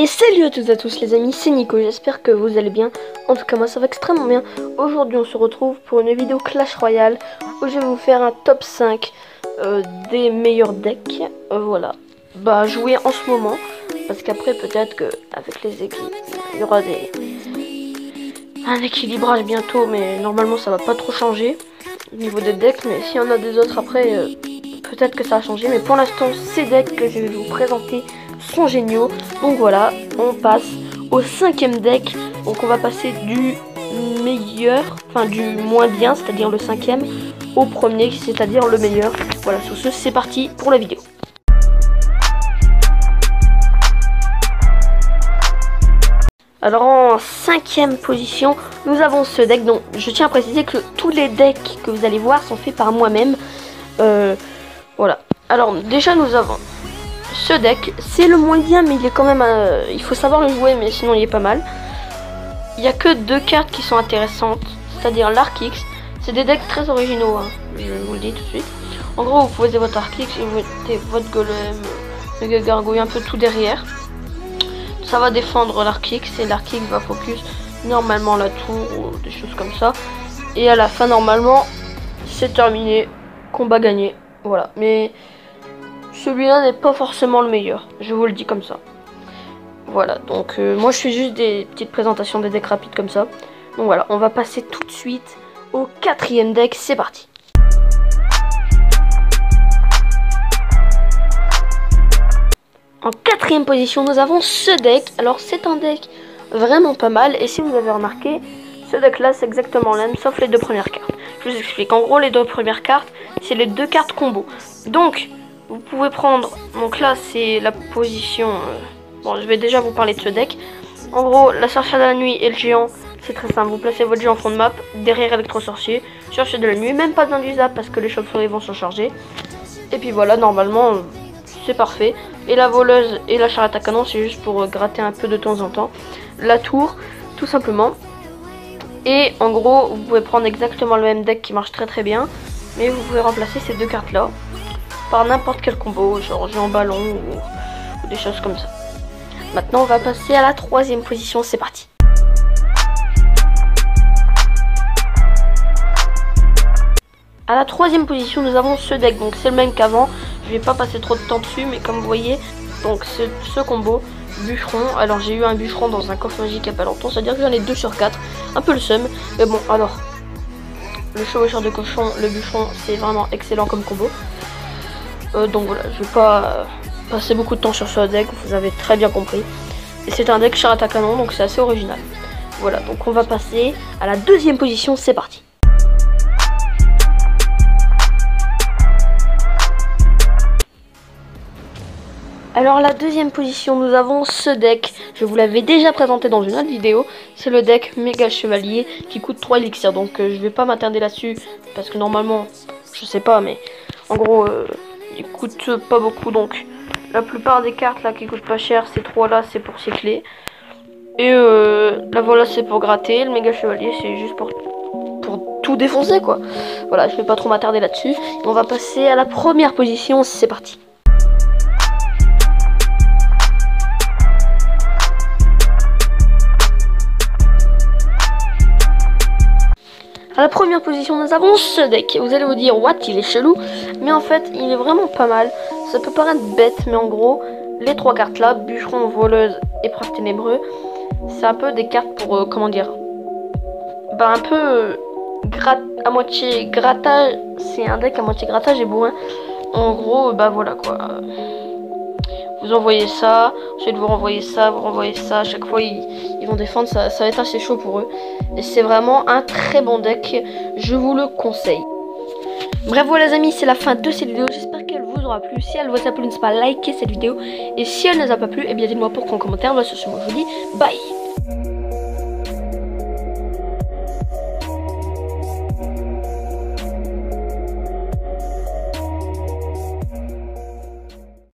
Et salut à toutes et à tous les amis, c'est Nico, j'espère que vous allez bien. En tout cas moi ça va extrêmement bien. Aujourd'hui on se retrouve pour une vidéo Clash Royale où je vais vous faire un top 5 des meilleurs decks. Voilà, bah jouer en ce moment, parce qu'après peut-être que avec les équipes il y aura un équilibrage bientôt, mais normalement ça va pas trop changer au niveau des decks. Mais s'il y en a des autres après, peut-être que ça va changer. Mais pour l'instant ces decks que je vais vous présenter sont géniaux. Donc voilà, on passe au 5e deck. Donc on va passer du meilleur, enfin du moins bien, c'est-à-dire le 5e, au premier, c'est-à-dire le meilleur. Voilà, sur ce, c'est parti pour la vidéo. Alors en 5e position, nous avons ce deck. Donc je tiens à préciser que tous les decks que vous allez voir sont faits par moi-même. Voilà. Alors déjà nous avons ce deck, c'est le moins bien, mais il est quand même, il faut savoir le jouer, mais sinon il est pas mal. Il n'y a que deux cartes qui sont intéressantes, c'est-à-dire l'Arkix. C'est des decks très originaux, hein, je vous le dis tout de suite. En gros, vous posez votre Arkix et vous mettez votre Golem, le Gargouille, un peu tout derrière. Ça va défendre l'Arkix et l'Arkix va focus normalement la tour ou des choses comme ça. Et à la fin, normalement, c'est terminé, combat gagné. Voilà, mais celui-là n'est pas forcément le meilleur, je vous le dis comme ça. Voilà, donc moi je fais juste des petites présentations des decks rapides comme ça. Donc voilà, on va passer tout de suite au 4e deck, c'est parti. En 4e position, nous avons ce deck. Alors c'est un deck vraiment pas mal, et si vous avez remarqué, ce deck là c'est exactement le même, sauf les deux premières cartes. Je vous explique, en gros les deux premières cartes, c'est les deux cartes combo. Donc vous pouvez prendre, donc là c'est la position, bon je vais déjà vous parler de ce deck. En gros la sorcière de la nuit et le géant, c'est très simple, vous placez votre géant en fond de map, derrière électro-sorcier, sorcier de la nuit, même pas besoin du zap parce que les chauves-souris vont s'en charger. Et puis voilà, normalement c'est parfait. Et la voleuse et la charrette à canon, c'est juste pour gratter un peu de temps en temps. La tour, tout simplement. Et en gros, vous pouvez prendre exactement le même deck qui marche très très bien, mais vous pouvez remplacer ces deux cartes là par n'importe quel combo, genre géant ballon ou des choses comme ça. Maintenant on va passer à la 3e position, c'est parti. À la 3e position, nous avons ce deck, donc c'est le même qu'avant. Je vais pas passer trop de temps dessus, mais comme vous voyez, donc ce combo bûcheron. Alors j'ai eu un bûcheron dans un coffre magique il y a pas longtemps, c'est-à-dire que j'en ai 2 sur 4, un peu le seum, mais bon. Alors le chevaucheur de cochon, le bûcheron, c'est vraiment excellent comme combo. Donc voilà, je vais pas passer beaucoup de temps sur ce deck, vous avez très bien compris. Et c'est un deck charrette à canon, donc c'est assez original. Voilà, donc on va passer à la 2e position, c'est parti. Alors la 2e position, nous avons ce deck, je vous l'avais déjà présenté dans une autre vidéo, c'est le deck méga chevalier qui coûte 3 élixirs, donc je vais pas m'attarder là-dessus, parce que normalement, je sais pas, mais en gros, il coûte pas beaucoup, donc la plupart des cartes là qui coûtent pas cher, ces 3 là c'est pour cycler, et la voilà c'est pour gratter, le méga chevalier c'est juste pour tout défoncer quoi. Voilà, je vais pas trop m'attarder là-dessus, on va passer à la 1re position, c'est parti. À la 1re position, nous avons ce deck. Vous allez vous dire, what, il est chelou. Mais en fait, il est vraiment pas mal. Ça peut paraître bête, mais en gros, les 3 cartes là, bûcheron, voleuse et prince ténébreux, c'est un peu des cartes pour, comment dire, bah un peu à moitié grattage. C'est un deck à moitié grattage et bourrin. En gros, bah voilà quoi. Vous envoyez ça, ensuite vous renvoyez ça, vous renvoyez ça, à chaque fois ils vont défendre, ça va être assez chaud pour eux. Et c'est vraiment un très bon deck, je vous le conseille. Bref voilà les amis, c'est la fin de cette vidéo, j'espère qu'elle vous aura plu. Si elle vous a plu, n'hésitez pas à liker cette vidéo. Et si elle ne vous a pas plu, eh bien dites-moi pourquoi en commentaire. Voilà, sur ce, moi je vous dis bye.